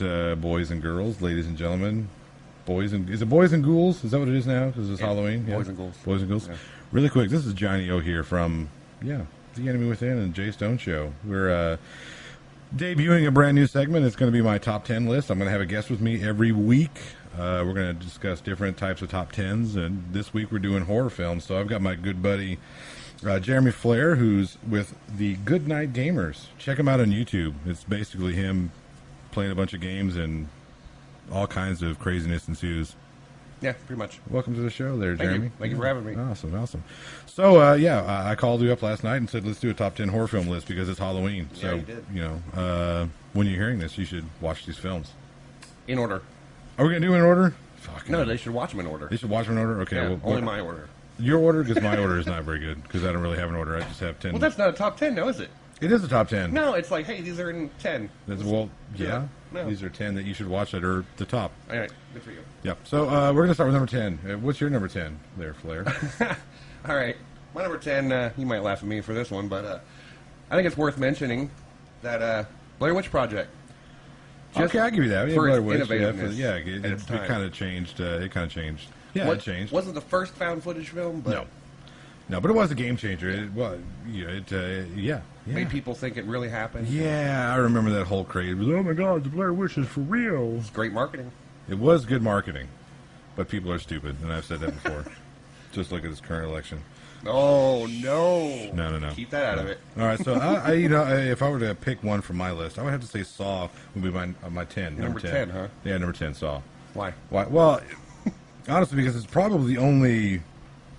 right, boys and girls, ladies and gentlemen, is it boys and ghouls? Is that what it is now? Because it's Halloween. Boys and ghouls. Boys and ghouls. Yeah. Really quick, this is Johnny O here from The Enemy Within and Jay Stone Show. We're debuting a brand new segment. It's going to be my top 10 list. I'm going to have a guest with me every week. We're going to discuss different types of top 10s, and this week we're doing horror films. So I've got my good buddy Jeremy Flair, who's with the Good Night Gamers. Check him out on YouTube. It's basically him playing a bunch of games, and all kinds of craziness ensues. Yeah, pretty much. Welcome to the show there, Jeremy. Thank you for having me. Awesome. So, I called you up last night and said, let's do a top 10 horror film list because it's Halloween. Yeah, So, you did. When you're hearing this, you should watch these films. In order. Are we going to do it in order? Fuck. No, they should watch them in order. They should watch them in order? Okay. Yeah, Well, only my order. Your order? Because my order is not very good because I don't really have an order. I just have 10. Well, that's not a top 10 now, is it? It is a top 10. No, it's like, hey, these are in 10. Yeah. No. These are 10 that you should watch that are the top. All right, good for you. Yep. So we're going to start with number 10. What's your number 10 there, Flair? All right. My number 10, you might laugh at me for this one, but I think it's worth mentioning that Blair Witch Project. Okay, I'll give you that. For Blair its Witch, innovativeness it kind of changed. It kind of changed. Yeah, it changed. Wasn't the first found footage film, but No, but it was a game changer. It made people think it really happened. Yeah, I remember that whole craze. It was, oh my God, the Blair Witch is for real. It's great marketing. It was good marketing, but people are stupid, and I've said that before. Just look at this current election. Oh no! No. Keep that out of it. All right, so if I were to pick one for my list, I would have to say Saw would be my 10. Number 10, huh? Yeah, number 10, Saw. Why? Well, honestly, because it's probably the only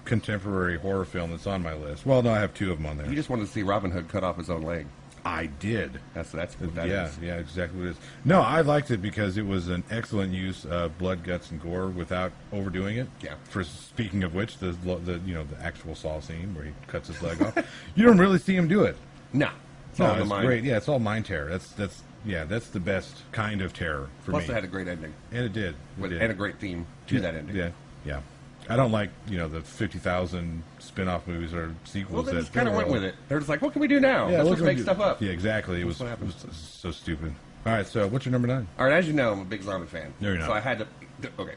contemporary horror film that's on my list. Well, no, I have two of them on there. You just wanted to see Robin Hood cut off his own leg. I did. That's what that is. Yeah, exactly what it is. No, I liked it because it was an excellent use of blood, guts, and gore without overdoing it. Yeah. For speaking of which, the actual Saw scene where he cuts his leg off, you don't really see him do it. No. It's all in the it's mind. great. Yeah, it's all mind terror. That's the best kind of terror for Plus, me. it had a great ending. And it did. And a great theme to that ending. Yeah. I don't like, the 50,000 spin-off movies or sequels. Well, they just kind of went with it. They're just like, what can we do now? Yeah, Let's just make stuff up. Yeah, exactly. It was so stupid. All right, so what's your number 9? All right, as you know, I'm a big zombie fan. No, you're not. So I had to... Okay.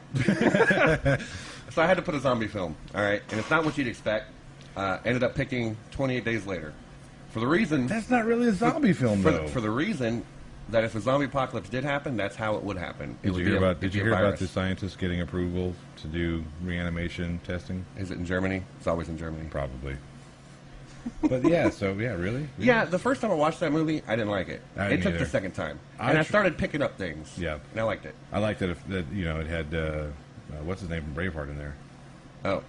So I had to put a zombie film, all right? And it's not what you'd expect. Ended up picking 28 Days Later. For the reason... That's not really a zombie film, though. For the reason that if a zombie apocalypse did happen, that's how it would happen. Did you hear about the scientists getting approval to do reanimation testing? Is it in Germany? It's always in Germany. Probably. But really? Yeah, the first time I watched that movie, I didn't like it. It took either. the second time. I started picking up things. Yeah. And I liked it. I liked that it had, what's his name from Braveheart in there? Oh,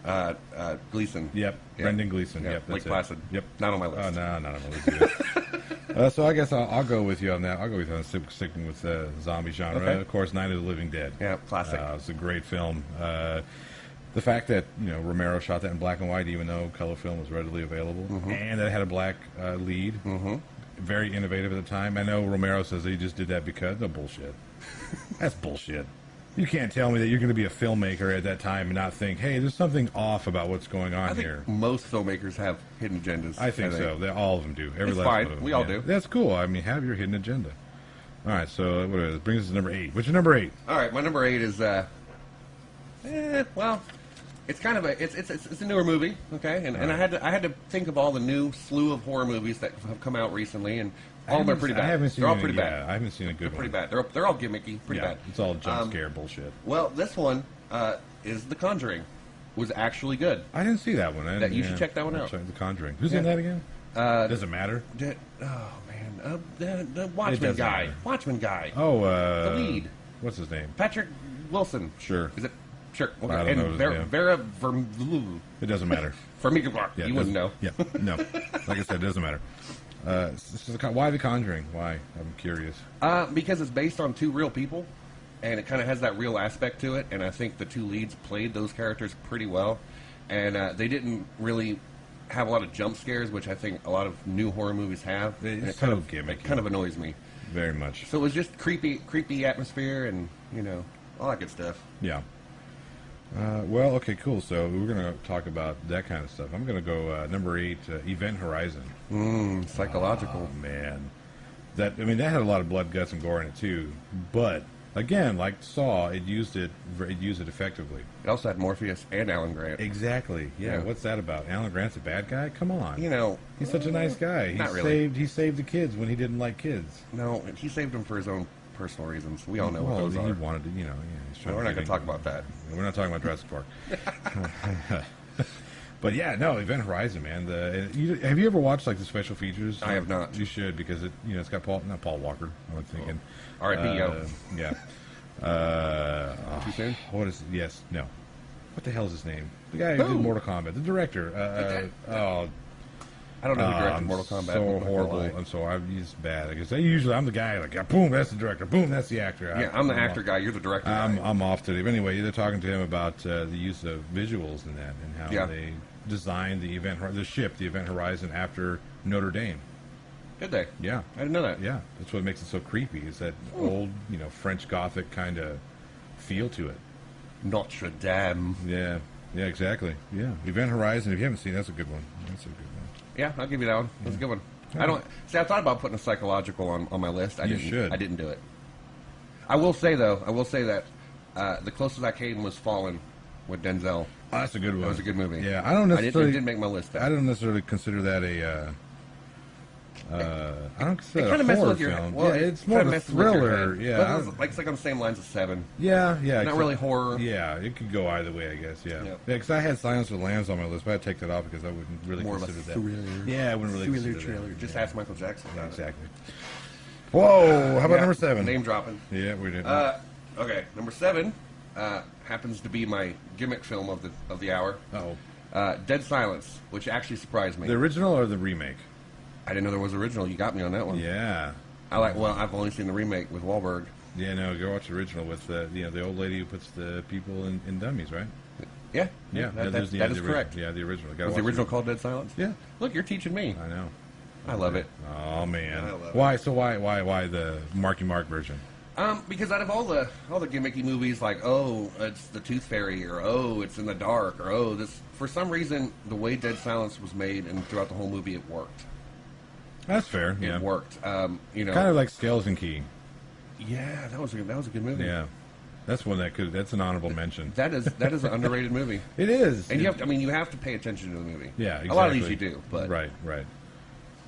Gleason. Yep, Yeah. Brendan Gleeson. Yeah, Yep, that's Lake it. Placid. Yep. Not on my list. Oh, no, not on my list either. So I guess I'll go with you on that. I'll go with you on sticking with the zombie genre. Okay. Of course, Night of the Living Dead. Yeah, classic. It's a great film. The fact that Romero shot that in black and white, even though color film was readily available, and that it had a black lead, very innovative at the time. I know Romero says he just did that because no bullshit. That's bullshit. You can't tell me that you're going to be a filmmaker at that time and not think, hey, there's something off about what's going on I think here. most filmmakers have hidden agendas. I think so. All of them do. Every It's last fine. one of them. We all do. That's cool. I mean, have your hidden agenda. All right, so what is it? Brings us to number 8. What's your number 8? All right, my number 8 is, it's kind of it's a newer movie, okay? And I had to think of all the new slew of horror movies that have come out recently, and all of them are pretty bad. I haven't seen They're all any, pretty bad. I haven't seen a good They're pretty one. bad. They're all gimmicky, pretty bad. It's all jump scare bullshit. Well, this one is The Conjuring. Was actually good. I didn't see that one. You should check that one out. The Conjuring. Who's in that again? Does it matter? The Watchmen guy. matter. Watchmen guy. Oh, the lead. What's his name? Patrick Wilson. Sure. Is it? Sure. Okay. I don't know his name. Vera It doesn't matter. Vermiglia. You wouldn't know. Yeah, no. Like I said, it doesn't matter. Why The Conjuring? Why? I'm curious. Because it's based on two real people, and it kind of has that real aspect to it, and I think the two leads played those characters pretty well, and they didn't really have a lot of jump scares, which I think a lot of new horror movies have. It's and so it gimmicky. kind of annoys me. Very much. So it was just creepy atmosphere, and all that good stuff. Yeah. Well, okay, cool. So we're going to talk about that kind of stuff. I'm going to go number 8, Event Horizon. Psychological. Oh, man. That I mean, that had a lot of blood, guts, and gore in it too. But again, like Saw, it used it effectively. It also had Morpheus and Alan Grant. Exactly. Yeah. Yeah. What's that about? Alan Grant's a bad guy? Come on. You know, He's such a nice guy. not really. He saved the kids when he didn't like kids. no, he saved them for his own personal reasons. We all know what Well, those he are. wanted to, you know. Yeah, he's trying We're not get going to in- talk about that. We're not talking about Jurassic Park. But yeah, no, Event Horizon, man. Have you ever watched like the special features? I have not. You should, because it's got not Paul Walker. I'm thinking. R.I.P. Yo. Yeah. Too soon? What is? Yes. No. What the hell is his name? The guy who Who? did Mortal Kombat. The director. I don't know who directed I'm Mortal Kombat. So I'm not gonna horrible. lie. I'm so he's bad. Because I'm the guy like, yeah, boom, that's the director. Boom, that's the actor. Yeah, I'm the actor guy. You're the director guy. I'm off today. But anyway, they're talking to him about the use of visuals in that and how Yeah. they designed the Event Horizon after Notre Dame. Did they? Yeah, I didn't know that. yeah. That's what makes it so creepy. Is that old, French Gothic kind of feel to it. Notre Dame. Yeah, yeah, exactly. Yeah, Event Horizon. If you haven't seen, that's a good one. That's a good one. Yeah, I'll give you that one. That's a good one. I don't see. I thought about putting a psychological on my list. I You didn't. should. I didn't do it. I will say though. I will say that the closest I came was Fallen with Denzel. Oh, that's a good one. That was a good movie. Yeah, I don't It necessarily. didn't make my list. I don't necessarily consider that a. I don't consider It that kind a of messes horror with your film. well, yeah, it it's more of kinda a messes with your thriller. head. Yeah, But it's like on the same lines as Seven. yeah. Not really horror. Yeah, it could go either way, I guess. Yeah, Yeah. because I had Silence of the Lambs on my list, but I would take that off because I wouldn't really More of a consider that. thriller. Yeah, I wouldn't really Thriller consider trailer. that. Just Yeah. ask Michael Jackson. Yeah, about it. exactly. Whoa! How about Yeah, number 7? Name dropping. Yeah, we did. Okay, number 7 happens to be my gimmick film of the hour. Oh, Dead Silence, which actually surprised me. the original or the remake? I didn't know there was original. You got me on that one. Yeah. Well, I've only seen the remake with Wahlberg. Yeah, no, go watch the original with the old lady who puts the people in dummies, right? Yeah, Yeah, that there's is the correct. original. Yeah, the original. Gotta Was the watch original called Dead Silence? Yeah, Look, you're teaching me. I know. I love it. Oh man, I love it. why? So why the Marky Mark version? Because out of all the gimmicky movies, like it's the Tooth Fairy, or it's in the dark, or this, for some reason the way Dead Silence was made and throughout the whole movie it worked. That's fair. It Yeah, worked. kind of like Skeleton Key. Yeah, that was a good movie. Yeah, that's one that's an honorable mention. That is an underrated movie. It is, And you have to pay attention to the movie. Yeah, exactly. A lot of these you do, but right.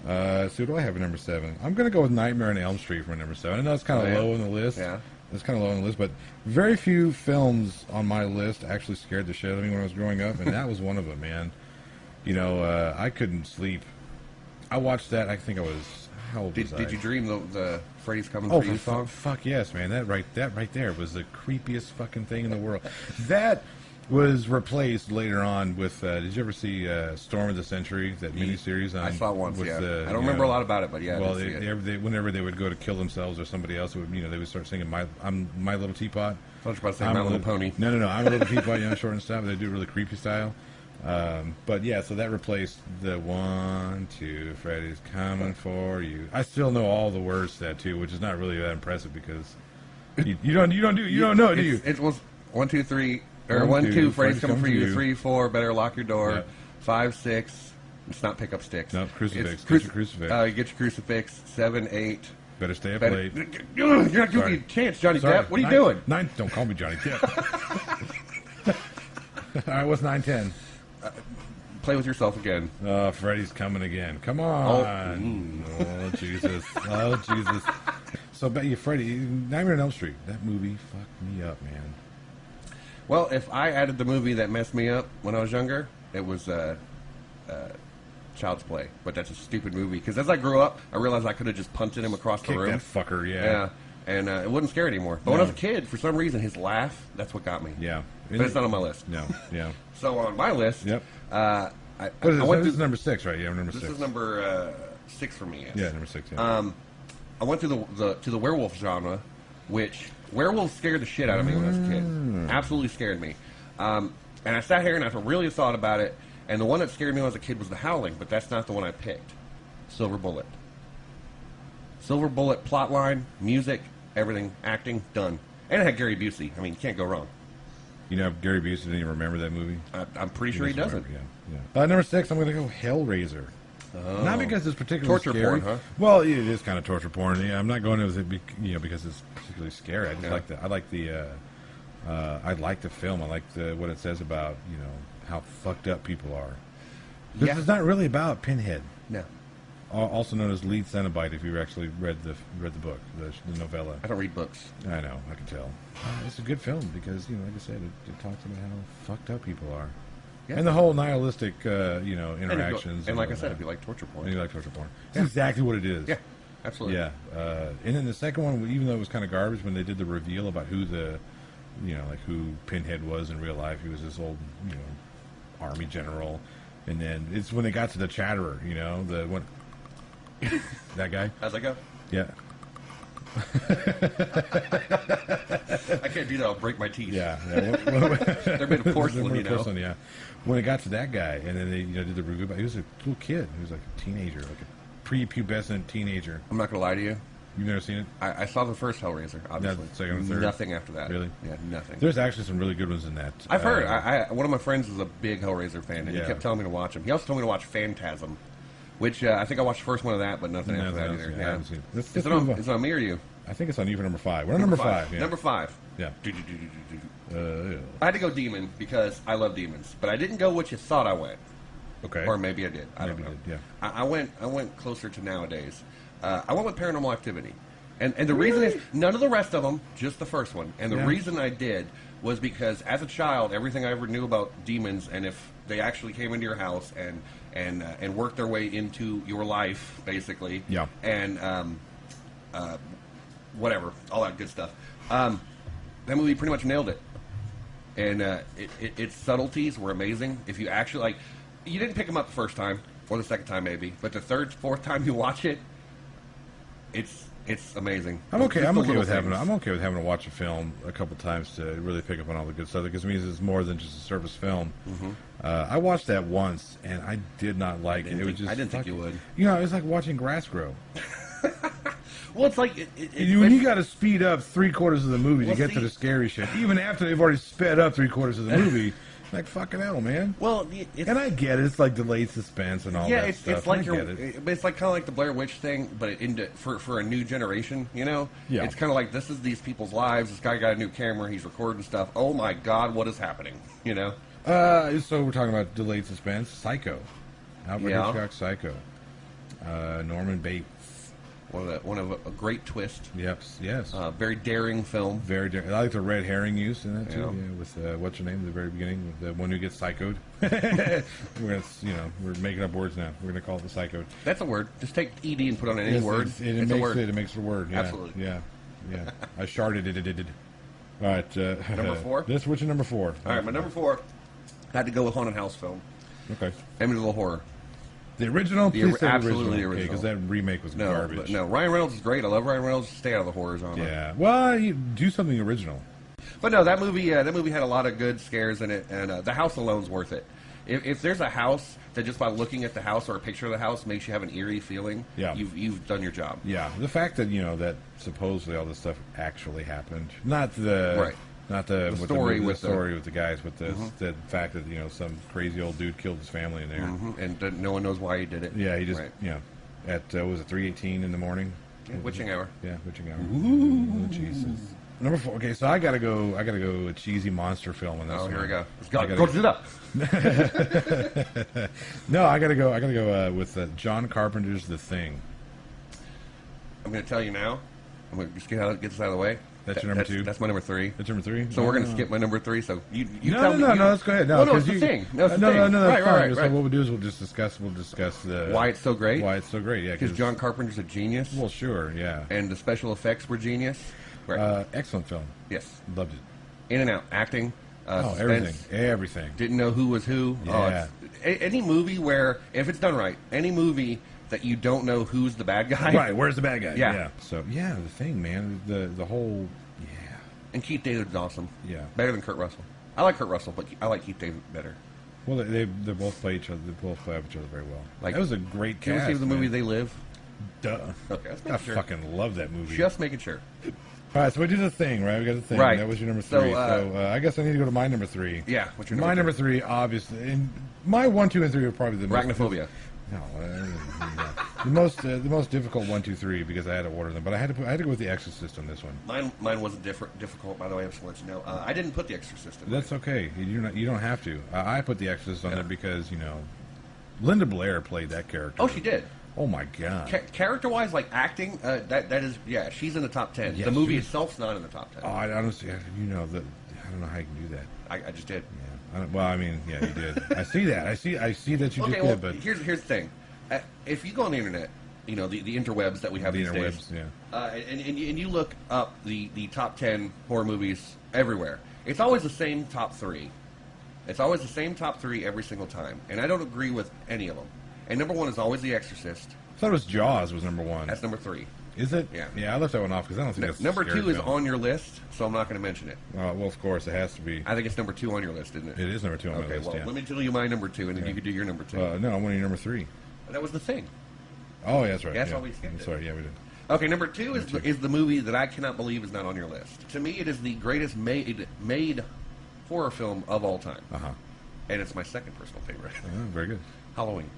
So what do I have at number 7? I'm going to go with Nightmare on Elm Street for number 7. I know it's kind of Oh, yeah. low on the list. Yeah. It's kind of low on the list, but very few films on my list actually scared the shit out of me when I was growing up, and that was one of them, man. I couldn't sleep. I watched that. I think I was how old was I? Did you dream the Freddy's Coming Oh, for You song? fuck yes, man! That right there was the creepiest fucking thing in the world. That was replaced later on with. Did you ever see Storm of the Century? That miniseries on. I saw it once. with Yeah, the, I don't remember a lot about it, but yeah. Well, I did see it. whenever they would go to kill themselves or somebody else, they would start singing My Little Teapot. I was about to say My Little Pony. No, I'm a little teapot, short and stuff. They do really creepy style. But yeah, so that replaced the 1, 2, Freddy's coming for you. I still know all the words to that too, which is not really that impressive because you don't know it, do you? It was 1, 2, 3, or 1, 1, 2, Freddy's coming for you. you. 3, 4, better lock your door. Yep. 5, 6. It's not pick up sticks. No, crucifix. It's Get your crucifix. Get your crucifix. 7, 8. Better stay up Better, late. you're not giving Sorry. me a chance, Johnny Sorry. Depp. What are you 9, doing? 9, don't call me Johnny Depp. All right, what's 9, 10? Play with yourself again. Freddy's coming again. Come on. Oh, Jesus. Oh, Jesus. So, bet you, Freddy, Nightmare on Elm Street. That movie fucked me up, man. Well, if I added the movie that messed me up when I was younger, it was Child's Play. But that's a stupid movie because as I grew up, I realized I could have just punted him across the Kick room. that fucker, Yeah, and it wasn't scary anymore. But when I was a kid, for some reason, his laugh, that's what got me. Yeah. But it's not on my list. No, yeah. So on my list, Yep. I What is I this? went This is through, number 6, right? Yeah, number 6. this is number 6 for me. Yes. Yeah, number 6. Yeah. I went through the werewolf genre, which werewolves scared the shit out of me when I was a kid. Absolutely scared me. And I sat here and I really thought about it. And the one that scared me when I was a kid was The Howling, but that's not the one I picked. Silver Bullet. Silver Bullet plotline, music, everything, acting, done. And it had Gary Busey. I mean, you can't go wrong. Gary Busey didn't even remember that movie. I'm pretty sure he doesn't. Yeah. Number 6, I'm going to go Hellraiser. Not because it's particularly Torture scary. porn, huh? Well, it is kind of torture porn. Yeah, I'm not going to it, because it's particularly scary. I just Yeah. like the. I like the. I like the film. I like what it says about how fucked up people are. This Yeah. is not really about Pinhead, No, also known as Lead Cenobite. If you actually read the book, the novella. I don't read books. I know, I can tell. It's a good film because, like I said, it talks about how fucked up people are. Yeah. And the whole nihilistic, And interactions. And like I said, whatnot. if you like torture porn. And you like torture porn. That's exactly what it is. Yeah, absolutely. Yeah. And then the second one, even though it was kind of garbage, when they did the reveal about who who Pinhead was in real life, he was this old, army general. And then it's when they got to the Chatterer, the one, that guy. How's that go? Yeah. I can't do that. I'll break my teeth. Yeah. They're made of porcelain, They're made of porcelain, yeah. When it got to that guy, and then they did the review about, he was a little kid. He was like a teenager, like a prepubescent teenager. I'm not going to lie to you. You've never seen it? I saw the first Hellraiser, obviously. second and third? Nothing after that. Really? Yeah, nothing. There's actually some really good ones in that. I've heard. One of my friends is a big Hellraiser fan, and he Yeah. kept telling me to watch him. He also told me to watch Phantasm, which I think I watched the first one of that, but nothing after that either. I Yeah. haven't seen it. Let's Is it move on. on me or you? I think it's on you for number 5. We're on number 5. Yeah. Number 5. Yeah. I had to go demon because I love demons, but I didn't go what you thought I went, Okay. or maybe I did. I Maybe don't know. you did, yeah. I went closer to nowadays. I went with Paranormal Activity, and the reason is none of the rest of them, just the first one. And the Yeah. reason I did was because as a child, everything I ever knew about demons, and if they actually came into your house and worked their way into your life, basically, Yeah. and whatever, all that good stuff. That movie pretty much nailed it, and its subtleties were amazing. If you actually you didn't pick them up the first time or the second time maybe, but the third, fourth time you watch it, it's amazing. I'm okay. Just I'm the okay little with having. things. I'm okay with having to watch a film a couple times to really pick up on all the good stuff. Because it means it's more than just a surface film. Mm-hmm. I watched that once and I did not like it. It was just. I didn't think you would. It was like watching grass grow. Well, it's like When you got to speed up 3/4 of the movie Well, to get to see- the scary shit, even after they've already sped up 3/4 of the movie, like fucking hell, man. well, it's, And I get it. It's like delayed suspense and all yeah, that it's stuff. like I you're, get it. it's like kind of like the Blair Witch thing, but for a new generation, Yeah. It's kind of like this is these people's lives. This guy got a new camera. He's recording stuff. Oh my God, what is happening? So we're talking about delayed suspense. Psycho. Alfred Yeah. Hitchcock Psycho. Norman Bates. One of a great twist. Yep. Yes. Very daring film. Very. I like the red herring use in that too. Yeah. Yeah, with what's her name at the very beginning, the one who gets psychoed. We're gonna, we're making up words now. We're gonna call it the psychoed. That's a word. Just take ed and put on any Yes, word. It It's a makes word. it. It makes it a word. Yeah. Absolutely. Yeah. Yeah. I sharded it. All right. Number 4? This. Which is number 4? All right, my number 4. I had to go with haunted house film. Okay. Amityville Horror. The original. The Please say absolutely the original. original. Because that remake was No, garbage. but no. Ryan Reynolds is great. I love Ryan Reynolds. Stay out of the horror genre. Yeah. Well, you do something original. But no, that movie had a lot of good scares in it, and the house alone's worth it. If there's a house that just by looking at the house or a picture of the house makes you have an eerie feeling, Yeah. you've done your job. Yeah, the fact that that supposedly all this stuff actually happened, not the Right. not the, with story the with the- story with the guys, but the fact that some crazy old dude killed his family in there. Mhm. And no one knows why he did it. Yeah, he just Right. at was it 3:18 in the morning? Yeah, witching hour. Yeah, witching hour. Ooh, Jesus. Number 4. Okay, so I gotta go a cheesy monster film in this. Oh, here we one. go. I gotta- Godzilla. No, I gotta go with John Carpenter's The Thing. I'm going to tell you now. I'm going to just get this out of the way. That's your number 2? That's my number 3. That's number 3. So we're going to skip my number 3. So you No, tell me. no, let's go ahead. No, Well, no, 'cause it's the thing. No, it's the no, thing. no, that's Right, fine. right, So right. what we'll do is we'll discuss the Why it's so great? Why it's so great? Yeah, Because John Carpenter's a genius, Well, sure, yeah. and the special effects were genius. Right. Excellent film. Yes. Loved it. In and out. Acting. Suspense. Everything. Didn't know who was who. Yeah. Any movie where, if it's done right, any movie that you don't know who's the bad guy. Right. Where's the bad guy? Yeah. So yeah, the thing, man. The whole. And Keith David's awesome. Yeah. Better than Kurt Russell. I like Kurt Russell, but I like Keith David better. Well, they both play each other. They both play off each other very well. Like, that was a great Did you ever cast. see the movie man. They Live? Duh. Okay, let's I make sure. fucking love that movie. Just making sure. All right, so we did the thing, right? We got the thing. Right. That was your number So, 3. So I guess I need to go to my number 3. Yeah, what's your My number number 3, obviously, and my 1, 2, and 3 are probably the most. Arachnophobia. No, the most difficult 1, 2, 3 because I had to order them, but I had to go with The Exorcist on this one. Mine wasn't difficult, by the way. I just want to let you know. I didn't put The Exorcist in. That's okay. You don't have to. I put The Exorcist on there because Linda Blair played that character. Oh, she did. Oh my god. Character-wise, like acting, that is she's in the top 10. Yeah, the movie itself's not in the top 10. Oh, I honestly, I don't know how you can do that. I just did. Yeah. Well, I mean, yeah, you did. I see that. I see that you Okay, did well, but here's the thing. If you go on the internet, the interwebs that we have the these interwebs, days, yeah. and you look up the top 10 horror movies everywhere, it's always the same top 3. It's always the same top 3 every single time, and I don't agree with any of them. And number 1 is always The Exorcist. I thought it was Jaws was number 1. That's number 3. Is it? Yeah. Yeah, I left that one off because I don't think that's a Number scary 2 is film. on your list, so I'm not going to mention it. Well, of course, it has to be. I think it's number 2 on your list, isn't it? It is number 2 on my Okay, list, well, yeah. let me tell you my number 2, and then you can do your number 2. No, I'm winning number 3. That was The Thing. Oh, yeah, that's right. That's yeah. why we skipped I'm it. sorry, yeah, we did. Okay, number 2 is the movie that I cannot believe is not on your list. To me, it is the greatest made horror film of all time. Uh-huh. And it's my second personal favorite. Very good. Halloween.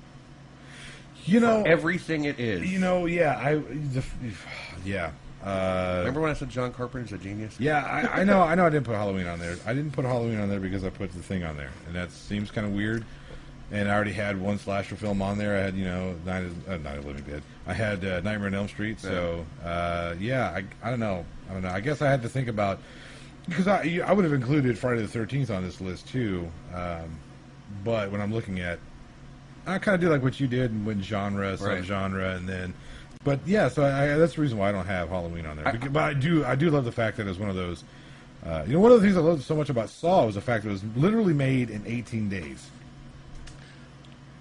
For everything it is. Yeah, yeah. Remember when I said John Carpenter's a genius? Yeah, I know I didn't put Halloween on there. I didn't put Halloween on there because I put The Thing on there. And that seems kind of weird. And I already had one slasher film on there. I had, Night of the Living Dead. I had Nightmare on Elm Street. So, I don't know. I guess I had to think about... Because I would have included Friday the 13th on this list, too. But when I'm looking at... I kind of do like what you did and went genre, subgenre, and then... But, yeah, so that's the reason why I don't have Halloween on there. But I do love the fact that it's one of those... one of the things I loved so much about Saw was the fact that it was literally made in 18 days.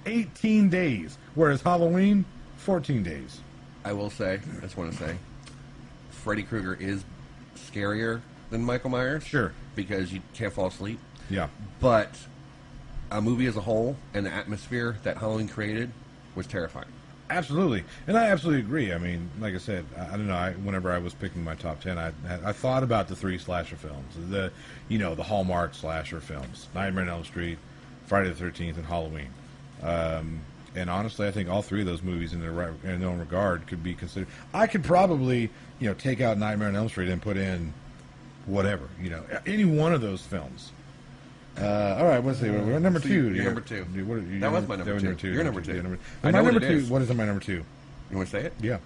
18 days. Whereas Halloween, 14 days. I will say, I just want to say, Freddy Krueger is scarier than Michael Myers. Sure. Because you can't fall asleep. Yeah. But a movie as a whole and the atmosphere that Halloween created was terrifying. Absolutely. And I absolutely agree. I mean, like I said, I don't know, whenever I was picking my top 10, I thought about the 3 slasher films. The Hallmark slasher films. Nightmare on Elm Street, Friday the 13th, and Halloween. And honestly, I think all 3 of those movies, in their own regard, could be considered. I could probably, take out Nightmare on Elm Street and put in whatever, any one of those films. All right, let's see. We're number 2. You're number 2. That was my number 2. You're number 2. My number 2. What is my number 2? You want to say it? Yeah.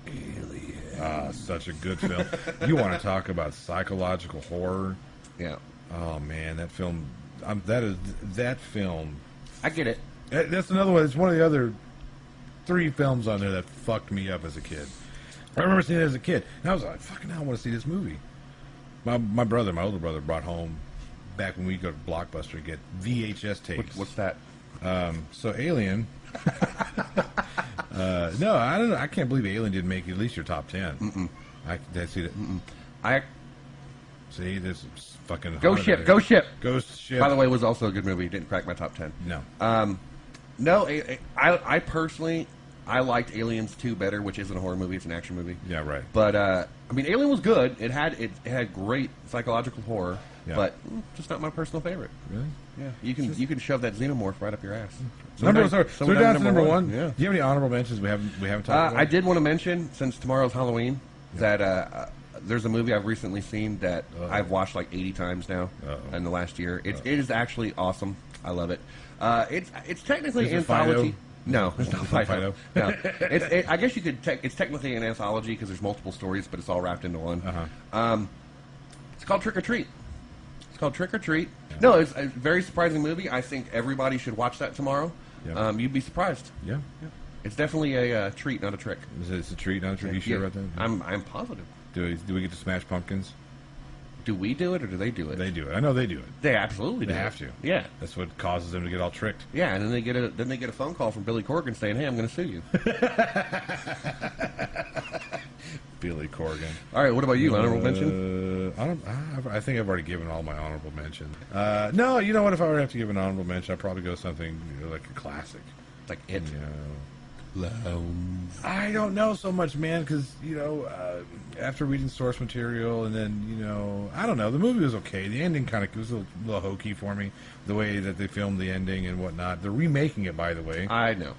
Alien. Such a good film. You want to talk about psychological horror? Yeah. Oh man, that film. That film. I get it. That's another one. It's one of the other 3 films on there that fucked me up as a kid. I remember seeing it as a kid, and I was like, "Fucking hell, I want to see this movie." My older brother, brought home back when we go to Blockbuster to get VHS tapes. What's that? So Alien. No, I don't know. I can't believe Alien didn't make at least your top 10. I see that. See, this is fucking Ghost Ship. Ghost Ship. By the way, it was also a good movie. It didn't crack my top 10. No. No, I personally, I liked Aliens 2 better, which isn't a horror movie; it's an action movie. Yeah, right. But I mean, Alien was good. It had great psychological horror, but just not my personal favorite. Really? Yeah, you can shove that xenomorph right up your ass. So we're down to number 1. Yeah. Do you have any honorable mentions we haven't talked about? I did want to mention, since tomorrow's Halloween, that there's a movie I've recently seen that I've watched like 80 times now in the last year. It is actually awesome. I love it. It's technically an anthology. No, it's not Fido. No, I guess you could. It's technically an anthology because there's multiple stories, but it's all wrapped into one. It's called Trick or Treat. It's called Trick or Treat. Yeah. No, it's a very surprising movie. I think everybody should watch that tomorrow. Yeah. You'd be surprised. Yeah. It's definitely a treat, not a trick. It's a treat, not a trick. You sure about that? I'm positive. Do we get to smash pumpkins? Do we do it or do they do it? They do it. I know they do it. They absolutely do. They have to. Yeah. That's what causes them to get all tricked. Yeah, and then they get a phone call from Billy Corgan saying, "Hey, I'm going to sue you." Billy Corgan. All right, what about you? Honorable mention? I think I've already given all my honorable mentions. No, you know what? If I were to have to give an honorable mention, I'd probably go something like a classic. Like It. clowns. I don't know so much, man, because, after reading source material and then, I don't know. The movie was okay. The ending kind of was a little hokey for me, the way that they filmed the ending and whatnot. They're remaking it, by the way. I know.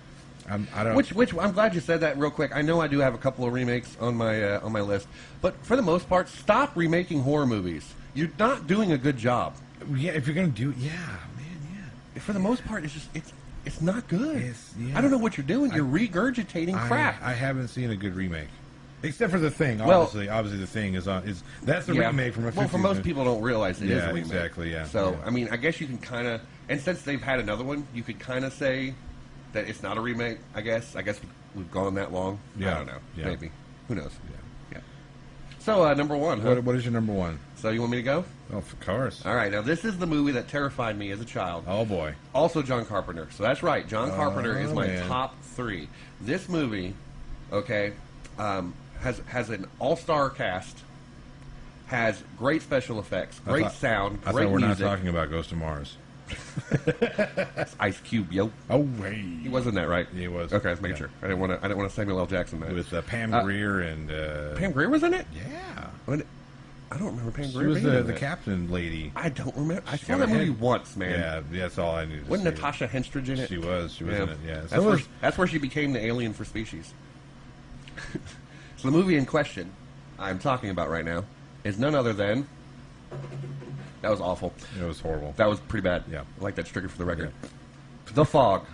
I don't. Which I'm glad you said that real quick. I know I do have a couple of remakes on my list, but for the most part, stop remaking horror movies. You're not doing a good job. Yeah, if you're gonna do, yeah, man, yeah. For the most part, it's not good. Yeah. I don't know what you're doing. You're regurgitating crap. I haven't seen a good remake, except for The Thing. Well- Obviously, The Thing is that's the remake from a 50s Well, for most movie. people, don't realize it is a remake. Exactly, yeah. So, Yeah. I mean, I guess you can kind of, and since they've had another one, you could kind of say that it's not a remake. I guess we've gone that long. Yeah. I don't know. Yeah. Maybe. Who knows? Yeah. Yeah. So, number one. Huh? What is your number one? So, you want me to go? Oh, of course. All right. Now, this is the movie that terrified me as a child. Oh boy. Also, John Carpenter. So that's right. John Carpenter is my man. top 3. This movie, okay, has an all-star cast, has great special effects, great sound, I great thought we're music. not talking about Ghost of Mars. Ice Cube, yo. Oh, hey. He wasn't that right? He was. Okay, let's make Yeah. sure. I didn't want to Samuel L. Jackson that. With Pam Grier and Pam Grier was in it. Yeah, I don't remember Pam she Grier was being in the that. captain lady. I don't remember. I She saw got that her movie head- once, man. Yeah, that's all I needed. To Wasn't see. Natasha Henstridge in it? She was. She was in it. Yeah. That's where she became the alien for Species. So the movie in question I'm talking about right now is none other than. That was awful. It was horrible. That was pretty bad. Yeah. I like that trigger for the record. The Fog.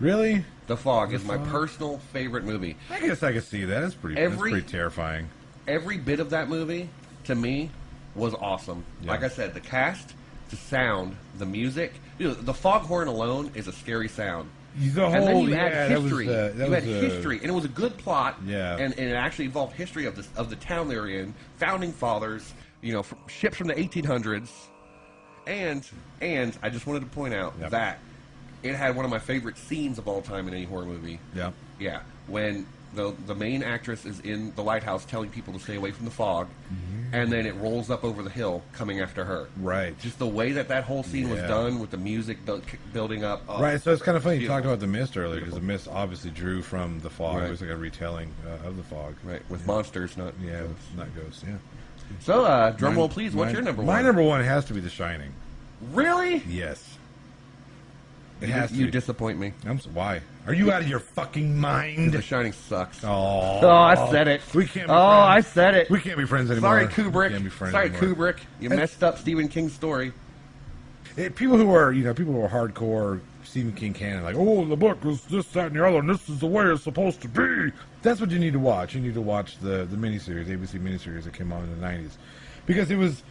Really? The Fog is my Fog? personal favorite movie. I guess I could see that. That's pretty. That's pretty terrifying. Every bit of that movie, to me, was awesome. Yeah. Like I said, the cast, the sound, the music. The foghorn alone is a scary sound. The And then whole you yeah, add that was, history. that You was had history, and it was a good plot. Yeah. And it actually involved history of the town they were in, founding fathers, ships from the 1800s, and I just wanted to point out Yep. that it had one of my favorite scenes of all time in any horror movie. Yeah. Yeah, when the main actress is in the lighthouse telling people to stay away from the fog, and then it rolls up over the hill coming after her. Right. Just the way that whole scene was Yeah. done with the music building up. Oh, Right, so it's kind of funny you beautiful. talked about The Mist earlier because The Mist obviously drew from The Fog. Right. It was like a retelling of The Fog. Right, with monsters, not Yeah, not ghosts. Yeah. So, drum roll, please. What's Mine- your number My one? number one has to be The Shining. Really? Yes. It has to You be. disappoint me. Why? Are you out of your fucking mind? The Shining sucks. Oh, I said it. We can't. Be I friends. said it. We can't be friends anymore. Sorry, We Kubrick. can't be friends Sorry, anymore. Kubrick. You messed up Stephen King's story. People who are hardcore Stephen King canon, like, oh, the book was this, that, and the other, and this is the way it's supposed to be. That's what you need to watch. You need to watch the miniseries, ABC miniseries that came out in the 90s. Because it was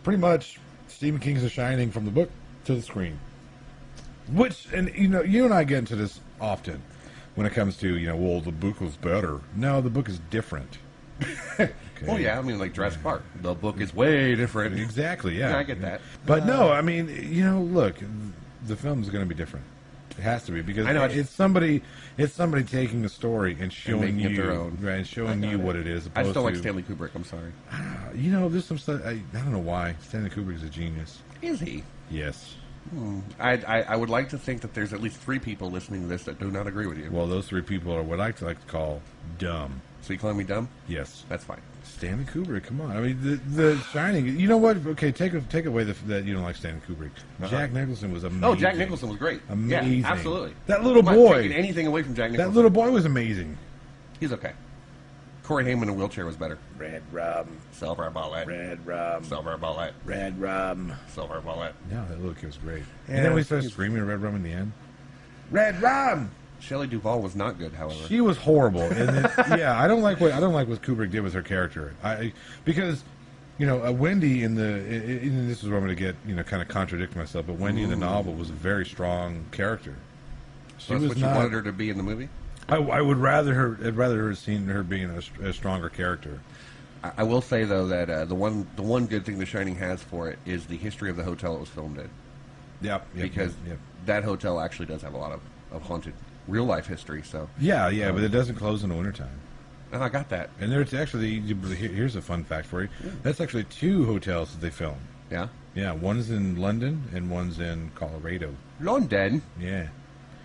pretty much Stephen King's The Shining from the book to the screen. Which, and you and I get into this often when it comes to, well, the book was better. No, the book is different. Okay. Oh yeah, I mean like Jurassic Park. The book is way different. Exactly, yeah. Yeah, I get that. But no, I mean, look, the film is going to be different. It has to be because I know, it's somebody taking a story and showing making it you, their own. right, and showing you what it is. I just don't like opposed Stanley Kubrick. I'm sorry. to, there's some stuff. I don't know why Stanley Kubrick is a genius. Is he? Yes. I would like to think that there's at least 3 people listening to this that do not agree with you. Well, those 3 people are what I like to call dumb. So you calling me dumb? Yes. That's fine. Stanley Kubrick, come on. I mean, the Shining. You know what? Okay, take away that you don't like Stanley Kubrick. Jack Nicholson was amazing. Oh, Jack Nicholson was great. Amazing. Yeah, absolutely. That little I'm not boy. taking anything away from Jack Nicholson. That little boy was amazing. He's okay. Corey Haim in a wheelchair was better. Red rum, Silver bullet. red rum, Silver bullet. red rum. Silver bullet. No, that little kid was great. Yeah, And then we started he's- screaming red rum in the end. Red rum. Shelley Duvall was not good, however. She was horrible, and then, yeah, I don't like what Kubrick did with her character. Because Wendy in and this is where I'm going to get kind of contradict myself, but Wendy in the novel was a very strong character. She So that's was what you not. wanted her to be in the movie? I would rather her. I'd rather have seen her being a stronger character. I will say though that the one good thing The Shining has for it is the history of the hotel it was filmed in, Yep. because that hotel actually does have a lot of haunted real life history. So Yeah, but it doesn't close in the wintertime. I got that. And there's actually, here's a fun fact for you. That's actually 2 hotels that they filmed. Yeah, Yeah, one's in London and one's in Colorado. London. Yeah.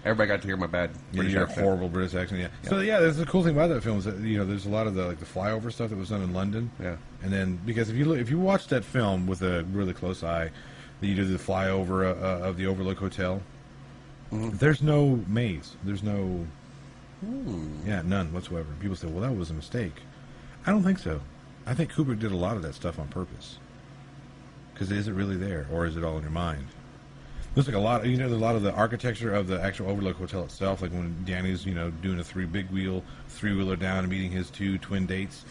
Everybody got to hear my bad British Your accent. horrible British accent. Yeah. So yeah, there's the cool thing about that film is that there's a lot of the flyover stuff that was done in London. Yeah. And then because if you watch that film with a really close eye, you do the flyover of the Overlook Hotel. Mm-hmm. There's no maze. There's no. Yeah, none whatsoever. People say, "Well, that was a mistake." I don't think so. I think Kubrick did a lot of that stuff on purpose. Because is it really there, or is it all in your mind? Looks like a lot. A lot of the architecture of the actual Overlook Hotel itself, like when Danny's doing a three-wheeler down and meeting his two twin dates.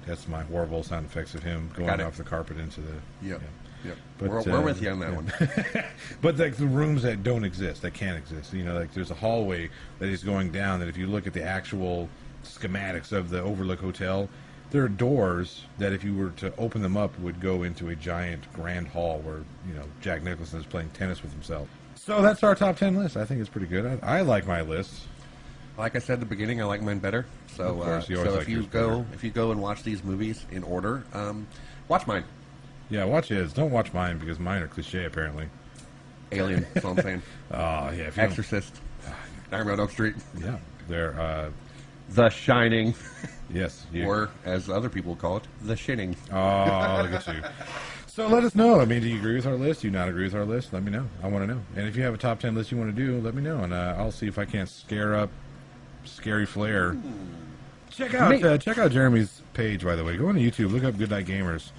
That's my horrible sound effects of him going off the carpet into the. Yep. Yeah. Yep. But, We're with you on that one. But like the rooms that don't exist, that can't exist. Like there's a hallway that he's going down. That if you look at the actual schematics of the Overlook Hotel, there are doors that if you were to open them up would go into a giant grand hall where Jack Nicholson is playing tennis with himself. So that's our top 10 list. I think it's pretty good. I like my list. Like I said at the beginning, I like mine better. So, Of course, you always like yours better. if you go and watch these movies in order, watch mine. Yeah, watch his. Don't watch mine because mine are cliche apparently. Alien. That's all I'm saying. Oh yeah, if you don't- Exorcist. Nightmare on Elm Street. Yeah, they're The Shining, yes. or as other people call it, The Shinning. Oh, look at you. So let us know. I mean, do you agree with our list? Do you not agree with our list? Let me know. I want to know. And if you have a top 10 list you want to do, let me know. And I'll see if I can't scare up Scary Flair. Check out Jeremy's page, by the way. Go on to YouTube. Look up Goodnight Gamers.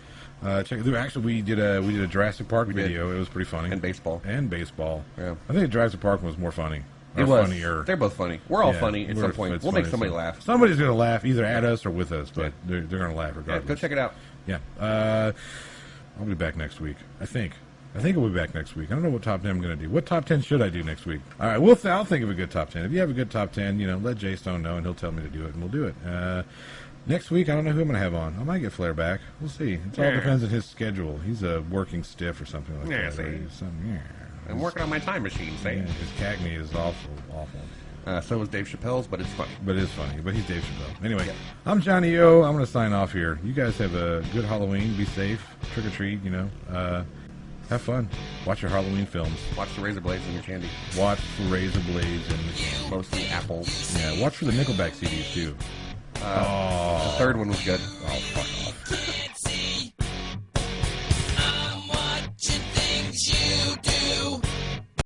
Actually, we did a Jurassic Park video. It was pretty funny. And baseball. Yeah. I think Jurassic Park was more funny. It was. Funnier. They're both funny. We're all Yeah, funny at some point. it's We'll make funny, somebody so- laugh. Somebody's going to laugh either at us or with us, but they're going to laugh Yeah, regardless. go check it out. Yeah. I'll be back next week. I think I'll be back next week. I don't know what top 10 I'm going to do. What top 10 should I do next week? All right, I'll think of a good top 10. If you have a good top 10, let Jay Stone know, and he'll tell me to do it, and we'll do it. Next week, I don't know who I'm going to have on. I might get Flair back. We'll see. It all depends on his schedule. He's a working stiff or something like Yeah, that. see. Right? I'm working on my time machine, see? Yeah, his Cagney is awful. So is Dave Chappelle's, but it's funny. But it's funny. But he's Dave Chappelle. Anyway, I'm Johnny O. I'm going to sign off here. You guys have a good Halloween. Be safe. Trick or treat, have fun. Watch your Halloween films. Watch the razor blades in your candy. Watch for Razor Blades and Mostly apples. watch for the Nickelback CDs too. The third one was good. Oh, fuck off.